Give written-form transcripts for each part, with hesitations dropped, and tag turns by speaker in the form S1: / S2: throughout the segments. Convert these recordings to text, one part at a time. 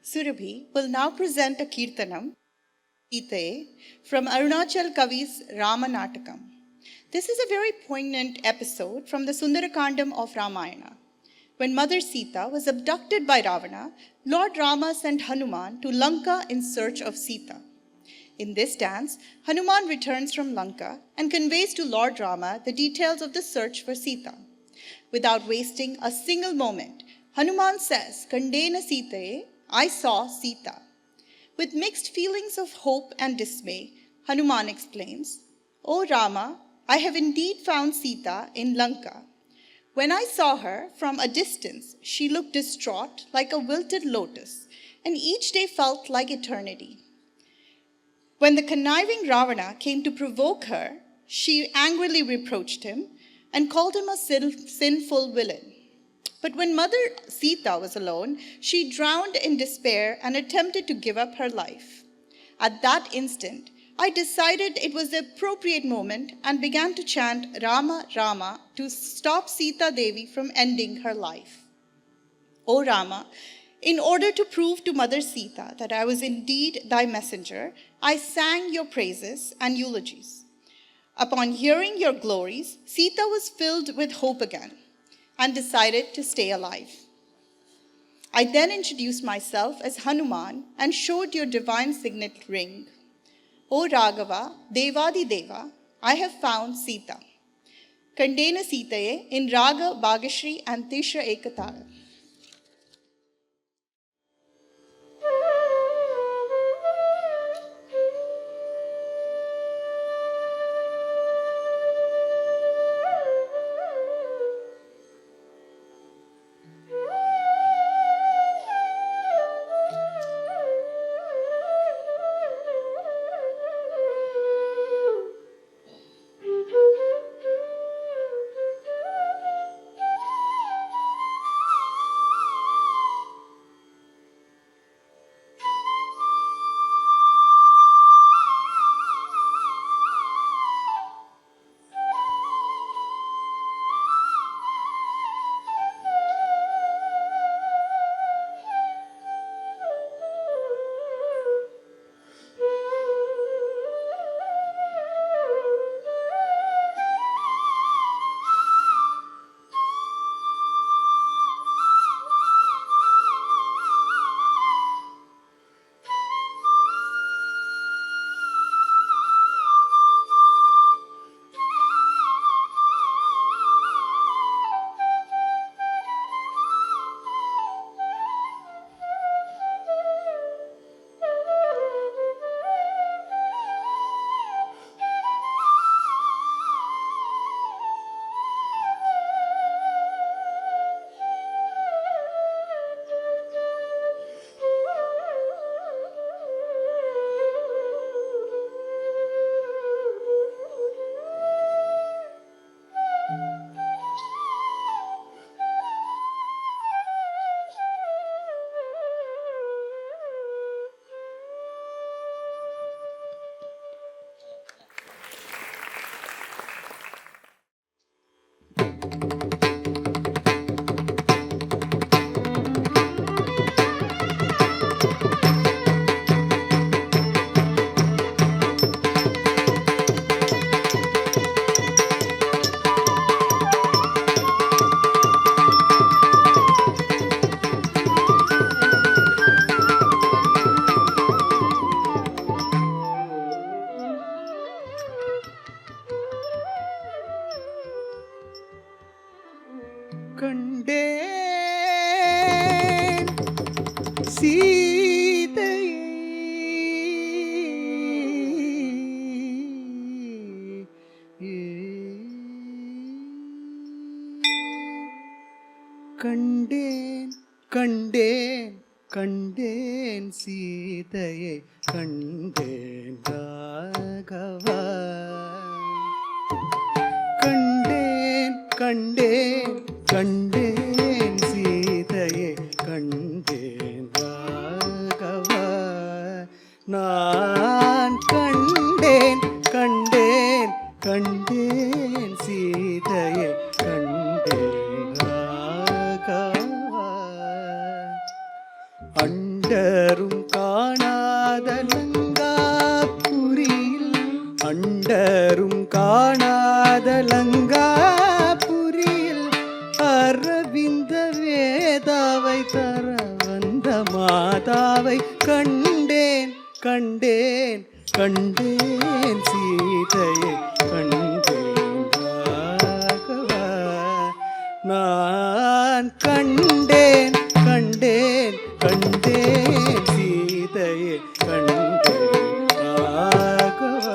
S1: Surabhi will now present a Kirtanam, Sitaye, from Arunachal Kavi's Ramanatakam. This is a very poignant episode from the Sundarakandam of Ramayana. When Mother Sita was abducted by Ravana, Lord Rama sent Hanuman to Lanka in search of Sita. In this dance, Hanuman returns from Lanka and conveys to Lord Rama the details of the search for Sita. Without wasting a single moment, Hanuman says, Kandena Sitaye, I saw Sita. With mixed feelings of hope and dismay, Hanuman explains, O Rama, I have indeed found Sita in Lanka. When I saw her from a distance, she looked distraught like a wilted lotus, and each day felt like eternity. When the conniving Ravana came to provoke her, she angrily reproached him and called him a sinful villain. But when Mother Sita was alone, she drowned in despair and attempted to give up her life. At that instant, I decided it was the appropriate moment and began to chant Rama, Rama to stop Sita Devi from ending her life. O Rama, in order to prove to Mother Sita that I was indeed thy messenger, I sang your praises and eulogies. Upon hearing your glories, Sita was filled with hope again and decided to stay alive. I then introduced myself as Hanuman and showed your divine signet ring. O Raghava, Devadi Deva, I have found Sita. Kandena Sitaye in Raga, Bhagashri and Tishra Ekatala.
S2: கண்டேன் கண்டேன் கண்டேன் சீதையை கண்டேன் ராகவா கண்டேன் கண்டேன் கண்டேன் சீதையை கண்டேன் ராகவா நான் கண்டேன் கண்டேன் கண்டேன் சீதையை கண்டேன் ராகவா அண்டரும் காணாத லங்காபுரியில் அண்டரும் காணாத லங்காபுரியில் அரவிந்த வேதாவை தர வந்த மாதாவை கண்டேன் கண்டேன் கண்டேன் சீதையை கண்டேன் ராகவா. நான் கண்டேன் கண்டேன் கண்டேன் சீதையை கண்டேன் ராகவா.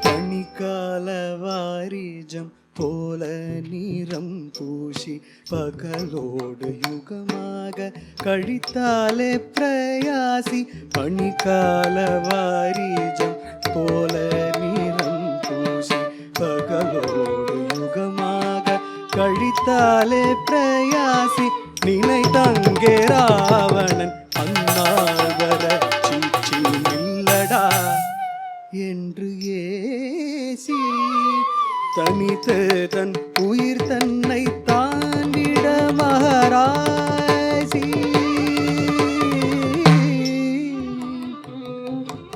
S2: பனிக்கால வாரிஜம் போல நிறம் பூசி பகலோடு யுகமாக கழித்தாலே பிரயாசி. பனிக்கால வாரிஜம் போல நிறம் பூசி பகலோடு யுகமாக கழித்தாலே பிரயாசி. நினை தங்கே ராவணன் அந்நாள் வர சீச்சி இல்லடா என்று ஏசி தனித்து தன் உயிர் தன்னை தாண்டிட மகராசி.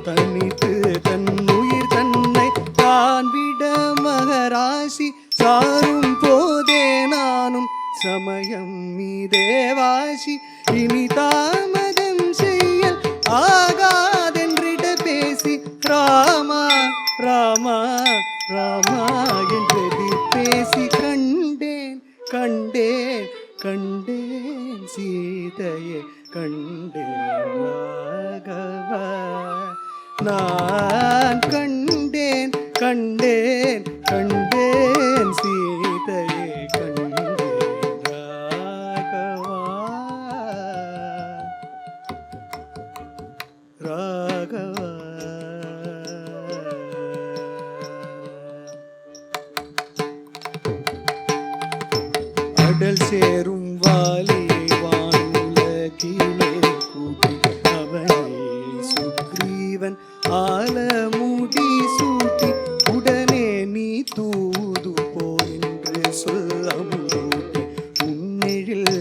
S2: தனித்து தன் உயிர் தன்னை தாண்டிட மகராசி. சாரும் போதே நானும் சமயம் மீதேவாசி. இனி தாமதம் செய்யல் ஆகாதென்றிட பேசி ராமா ராமா ராமா என்று பேசி கண்டேன் கண்டேன் கண்டேன் சீதையை கண்டேன் ராகவா. நான் கண்டேன் கண்டேன் கண்டேன் சீதையை கண்டேன் ராகவா ராகவா. அடல் சேரும் வாலி வானுலகிலே கூட்டி அவனை சுக்ரீவன் ஆலமுடி சூட்டி உடனே நீ தூது போ என்று சொல்லமுடி உன்னெழில்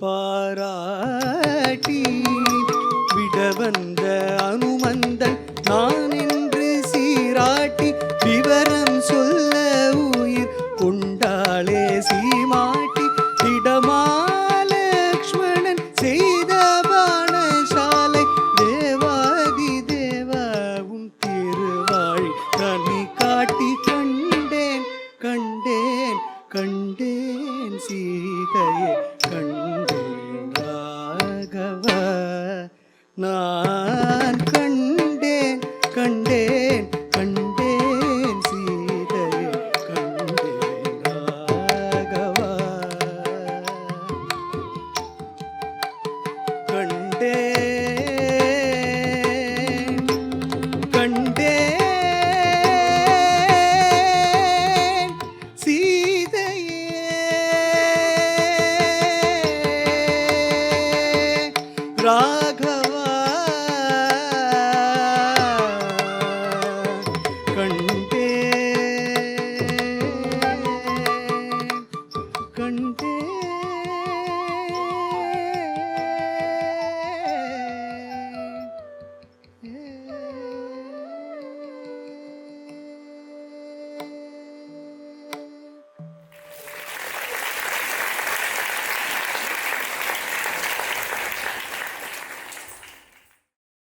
S2: பாராட்டி விட வந்த அனுமந்தன் நான் என்று சீராட்டி விவரம் சொல்ல உயிர் கொண்டாளே சீமாட்டி. இடமாலக்ஷ்மணன் செய்த பானசாலை தேவாதி தேவாவும் திருவாழி தனி காட்டி கண்டேன் கண்டேன் கண்டேன் சீதையை கண்டேன் ராகவா. நான் கண்டேன் கண்டேன் கண்டேன் சீதையை கண்டேன் ராகவா. கண்டேன் கண்டேன் சீதையே ராக